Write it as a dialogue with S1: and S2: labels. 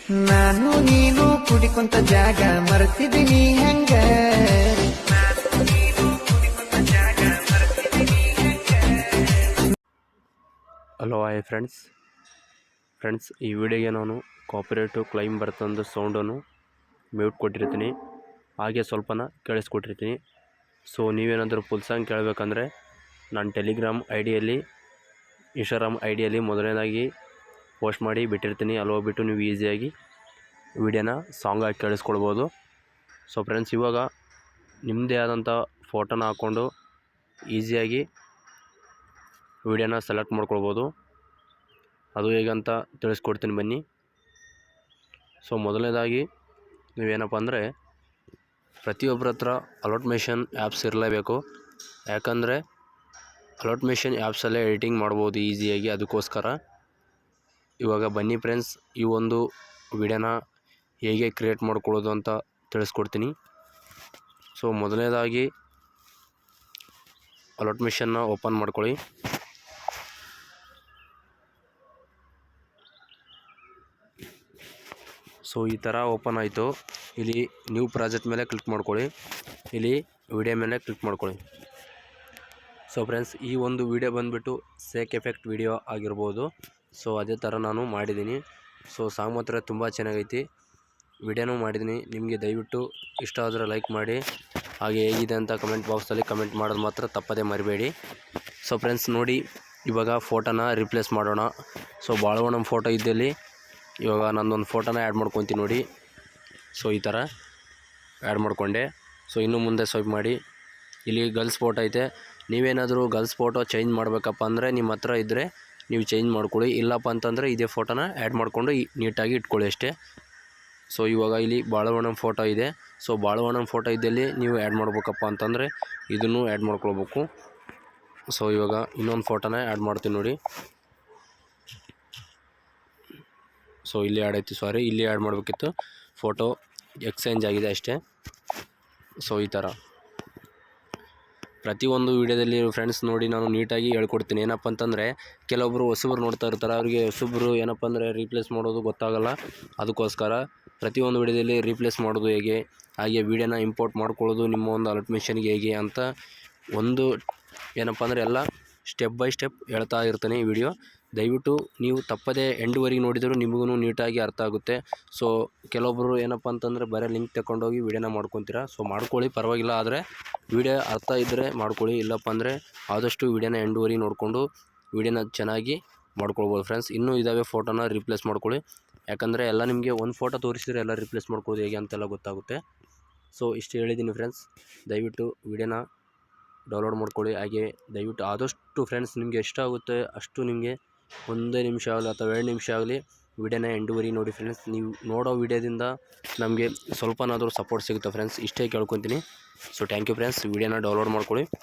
S1: ನಾನು ನೀನು ಕುಡಿಕೊಂತ ಜಾಗ ಮರ್ತಿದ್ದೀನಿ ಹೆಂಗ.
S2: ಹಲೋ ಹಾಯ್ ಫ್ರೆಂಡ್ಸ್ ಈ ವಿಡಿಯೋಗೆ ನಾನು ಕಾಪಿರೈಟು ಕ್ಲೈಮ್ ಬರ್ತಂದು ಸೌಂಡನ್ನು ಮ್ಯೂಟ್ ಕೊಟ್ಟಿರ್ತೀನಿ, ಹಾಗೆ ಸ್ವಲ್ಪನ ಕೇಳಿಸ್ಕೊಟ್ಟಿರ್ತೀನಿ. ಸೊ ನೀವೇನಾದರೂ ಫುಲ್ ಸಾಂಗ್ ಕೇಳಬೇಕಂದ್ರೆ ನಾನು ಟೆಲಿಗ್ರಾಮ್ ಐಡಿಯಲ್ಲಿ ಇನ್ಸ್ಟಾಗ್ರಾಮ್ ಐಡಿಯಲ್ಲಿ ಮೊದಲನೇದಾಗಿ ಪೋಸ್ಟ್ ಮಾಡಿ ಬಿಟ್ಟಿರ್ತೀನಿ. ಅಲ್ಲಿ ಹೋಗ್ಬಿಟ್ಟು ನೀವು ಈಸಿಯಾಗಿ ವಿಡಿಯೋನ ಸಾಂಗಾಗಿ ಕೇಳಿಸ್ಕೊಳ್ಬೋದು. ಸೊ ಫ್ರೆಂಡ್ಸ್, ಇವಾಗ ನಿಮ್ಮದೇ ಆದಂಥ ಫೋಟೋನ ಹಾಕ್ಕೊಂಡು ಈಸಿಯಾಗಿ ವಿಡಿಯೋನ ಸೆಲೆಕ್ಟ್ ಮಾಡ್ಕೊಳ್ಬೋದು. ಅದು ಹೇಗಂತ ತಿಳಿಸ್ಕೊಡ್ತೀನಿ ಬನ್ನಿ. ಸೊ ಮೊದಲನೇದಾಗಿ ನೀವೇನಪ್ಪ ಅಂದರೆ ಪ್ರತಿಯೊಬ್ಬರ ಹತ್ರ ಅಲೋಟ್ಮೇಷನ್ ಆ್ಯಪ್ಸ್ ಇರಲೇಬೇಕು. ಯಾಕಂದರೆ ಅಲೋಟ್ಮೇಷನ್ ಆ್ಯಪ್ಸಲ್ಲೇ ಎಡಿಟಿಂಗ್ ಮಾಡ್ಬೋದು ಈಸಿಯಾಗಿ. ಅದಕ್ಕೋಸ್ಕರ ಇವಾಗ ಬನ್ನಿ ಫ್ರೆಂಡ್ಸ್, ಈ ಒಂದು ವಿಡಿಯೋನ ಹೇಗೆ ಕ್ರಿಯೇಟ್ ಮಾಡ್ಕೊಳ್ಳೋದು ಅಂತ ತಿಳಿಸ್ಕೊಡ್ತೀನಿ. ಸೊ ಮೊದಲನೇದಾಗಿ ಅಲೋಟ್ಮೇಷನ್ನ ಓಪನ್ ಮಾಡ್ಕೊಳ್ಳಿ. ಸೊ ಈ ಥರ ಓಪನ್ ಆಯಿತು. ಇಲ್ಲಿ ನ್ಯೂ ಪ್ರಾಜೆಕ್ಟ್ ಮೇಲೆ ಕ್ಲಿಕ್ ಮಾಡ್ಕೊಳ್ಳಿ. ಇಲ್ಲಿ ವಿಡಿಯೋ ಮೇಲೆ ಕ್ಲಿಕ್ ಮಾಡ್ಕೊಳ್ಳಿ. ಸೊ ಫ್ರೆಂಡ್ಸ್, ಈ ಒಂದು ವಿಡಿಯೋ ಬಂದುಬಿಟ್ಟು ಸೇಕ್ ಎಫೆಕ್ಟ್ ವಿಡಿಯೋ ಆಗಿರ್ಬೋದು. ಸೊ ಅದೇ ಥರ ನಾನು ಮಾಡಿದ್ದೀನಿ. ಸೊ ಸಾಂಗ್ ಮಾತ್ರ ತುಂಬ ಚೆನ್ನಾಗೈತಿ. ವಿಡಿಯೋನೂ ಮಾಡಿದ್ದೀನಿ. ನಿಮಗೆ ದಯವಿಟ್ಟು ಇಷ್ಟ ಆದರೆ ಲೈಕ್ ಮಾಡಿ, ಹಾಗೆ ಹೇಗಿದೆ ಅಂತ ಕಮೆಂಟ್ ಬಾಕ್ಸಲ್ಲಿ ಕಮೆಂಟ್ ಮಾಡೋದು ಮಾತ್ರ ತಪ್ಪದೇ ಮರಿಬೇಡಿ. ಸೊ ಫ್ರೆಂಡ್ಸ್ ನೋಡಿ, ಇವಾಗ ಫೋಟೋನ ರಿಪ್ಲೇಸ್ ಮಾಡೋಣ. ಸೊ ಬಾಳವಣ್ಣನ ಫೋಟೋ ಇದ್ದಲ್ಲಿ ಇವಾಗ ನನ್ನೊಂದು ಫೋಟೋನ ಆ್ಯಡ್ ಮಾಡ್ಕೊತೀನಿ ನೋಡಿ. ಸೊ ಈ ಥರ ಆ್ಯಡ್ ಮಾಡಿಕೊಂಡೆ. ಸೊ ಇನ್ನು ಮುಂದೆ ಸ್ವೈಪ್ ಮಾಡಿ, ಇಲ್ಲಿ ಗರ್ಲ್ಸ್ ಫೋಟೋ ಐತೆ. ನೀವೇನಾದರೂ ಗರ್ಲ್ಸ್ ಫೋಟೋ ಚೇಂಜ್ ಮಾಡಬೇಕಪ್ಪ ಅಂದರೆ ನಿಮ್ಮ ಹತ್ರ ಇದ್ದರೆ ನೀವು ಚೇಂಜ್ ಮಾಡ್ಕೊಳ್ಳಿ. ಇಲ್ಲಪ್ಪ ಅಂತಂದರೆ ಇದೇ ಫೋಟೋನ ಆ್ಯಡ್ ಮಾಡಿಕೊಂಡು ನೀಟಾಗಿ ಇಟ್ಕೊಳ್ಳಿ ಅಷ್ಟೇ. ಸೊ ಇವಾಗ ಇಲ್ಲಿ ಬಾಳವಣ್ಣನ ಫೋಟೋ ಇದೆ. ಸೊ ಬಾಳವಣ್ಣನ ಫೋಟೋ ಇದ್ದಲ್ಲಿ ನೀವು ಆ್ಯಡ್ ಮಾಡ್ಬೇಕಪ್ಪ ಅಂತಂದರೆ ಇದನ್ನು ಆ್ಯಡ್ ಮಾಡ್ಕೊಳ್ಬೇಕು. ಸೊ ಇವಾಗ ಇನ್ನೊಂದು ಫೋಟೋನ ಆ್ಯಡ್ ಮಾಡ್ತೀನಿ ನೋಡಿ. ಸೊ ಇಲ್ಲಿ ಆ್ಯಡ್ ಆಯಿತು, ಇಲ್ಲಿ ಆ್ಯಡ್ ಮಾಡಬೇಕಿತ್ತು. ಫೋಟೋ ಎಕ್ಸ್ಚೇಂಜ್ ಆಗಿದೆ ಅಷ್ಟೇ. ಸೊ ಈ ಥರ ಪ್ರತಿಯೊಂದು ವೀಡಿಯೋದಲ್ಲಿ ಫ್ರೆಂಡ್ಸ್ ನೋಡಿ ನಾನು ನೀಟಾಗಿ ಹೇಳ್ಕೊಡ್ತೀನಿ. ಏನಪ್ಪ ಅಂತಂದರೆ ಕೆಲವೊಬ್ಬರು ಹೊಸಬ್ರು ನೋಡ್ತಾ ಇರ್ತಾರೆ, ಅವರಿಗೆ ಹೊಸಬ್ರು ಏನಪ್ಪ ಅಂದರೆ ರೀಪ್ಲೇಸ್ ಮಾಡೋದು ಗೊತ್ತಾಗಲ್ಲ. ಅದಕ್ಕೋಸ್ಕರ ಪ್ರತಿಯೊಂದು ವೀಡಿಯೋದಲ್ಲಿ ರೀಪ್ಲೇಸ್ ಮಾಡೋದು ಹೇಗೆ, ಹಾಗೆ ವೀಡಿಯೋನ ಇಂಪೋರ್ಟ್ ಮಾಡ್ಕೊಳ್ಳೋದು ನಿಮ್ಮ ಒಂದು ಅಲೋಟ್ಮೇಷನ್ಗೆ ಹೇಗೆ ಅಂತ ಒಂದು ಏನಪ್ಪ ಅಂದರೆ ಎಲ್ಲ ಸ್ಟೆಪ್ ಬೈ ಸ್ಟೆಪ್ ಹೇಳ್ತಾ ಇರ್ತೀನಿ ವಿಡಿಯೋ. ದಯವಿಟ್ಟು ನೀವು ತಪ್ಪದೇ ಎಂಡ್ವರೆಗೆ ನೋಡಿದರೂ ನಿಮಗೂ ನೀಟಾಗಿ ಅರ್ಥ ಆಗುತ್ತೆ. ಸೊ ಕೆಲವೊಬ್ಬರು ಏನಪ್ಪ ಅಂತಂದರೆ ಬರೀ ಲಿಂಕ್ ತಗೊಂಡೋಗಿ ವೀಡಿಯೋನ ಮಾಡ್ಕೊತೀರಾ. ಸೊ ಮಾಡ್ಕೊಳ್ಳಿ, ಪರವಾಗಿಲ್ಲ. ಆದರೆ ವೀಡಿಯೋ ಅರ್ಥ ಇದ್ದರೆ ಮಾಡ್ಕೊಳ್ಳಿ. ಇಲ್ಲಪ್ಪ ಅಂದರೆ ಆದಷ್ಟು ವೀಡಿಯೋನ ಎಂಡ್ವರೆಗೆ ನೋಡಿಕೊಂಡು ವೀಡಿಯೋನ ಚೆನ್ನಾಗಿ ಮಾಡ್ಕೊಳ್ಬೋದು ಫ್ರೆಂಡ್ಸ್. ಇನ್ನೂ ಇದ್ದಾವೆ ಫೋಟೋನ ರಿಪ್ಲೇಸ್ ಮಾಡ್ಕೊಳ್ಳಿ. ಯಾಕಂದರೆ ಎಲ್ಲ ನಿಮಗೆ ಒಂದು ಫೋಟೋ ತೋರಿಸಿದರೆ ಎಲ್ಲ ರಿಪ್ಲೇಸ್ ಮಾಡ್ಕೊಳ್ಳೋದು ಹೇಗೆ ಅಂತೆಲ್ಲ ಗೊತ್ತಾಗುತ್ತೆ. ಸೊ ಇಷ್ಟು ಹೇಳಿದ್ದೀನಿ ಫ್ರೆಂಡ್ಸ್. ದಯವಿಟ್ಟು ವೀಡಿಯೋನ ಡೌನ್ಲೋಡ್ ಮಾಡ್ಕೊಳ್ಳಿ. ಹಾಗೆ ದಯವಿಟ್ಟು ಆದಷ್ಟು ಫ್ರೆಂಡ್ಸ್ ನಿಮಗೆ ಎಷ್ಟಾಗುತ್ತೆ ಅಷ್ಟು ನಿಮಗೆ 1 ನಿಮಿಷ ಆಗಲಿ ಅಥವಾ 2 ನಿಮಿಷ ಆಗಲಿ ವಿಡಿಯೋನ ಎಂಡ್ವರೆಗೆ ನೋಡಿ ಫ್ರೆಂಡ್ಸ್. ನೀವು ನೋಡೋ ವಿಡಿಯೋದಿಂದ ನಮಗೆ ಸ್ವಲ್ಪನಾದರೂ ಸಪೋರ್ಟ್ ಸಿಗುತ್ತೆ ಫ್ರೆಂಡ್ಸ್. ಇಷ್ಟೇ ಕೇಳ್ಕೊತೀನಿ. So thank you friends. ವಿಡಿಯೋನ ಡೌನ್ಲೋಡ್ ಮಾಡ್ಕೊಳ್ಳಿ.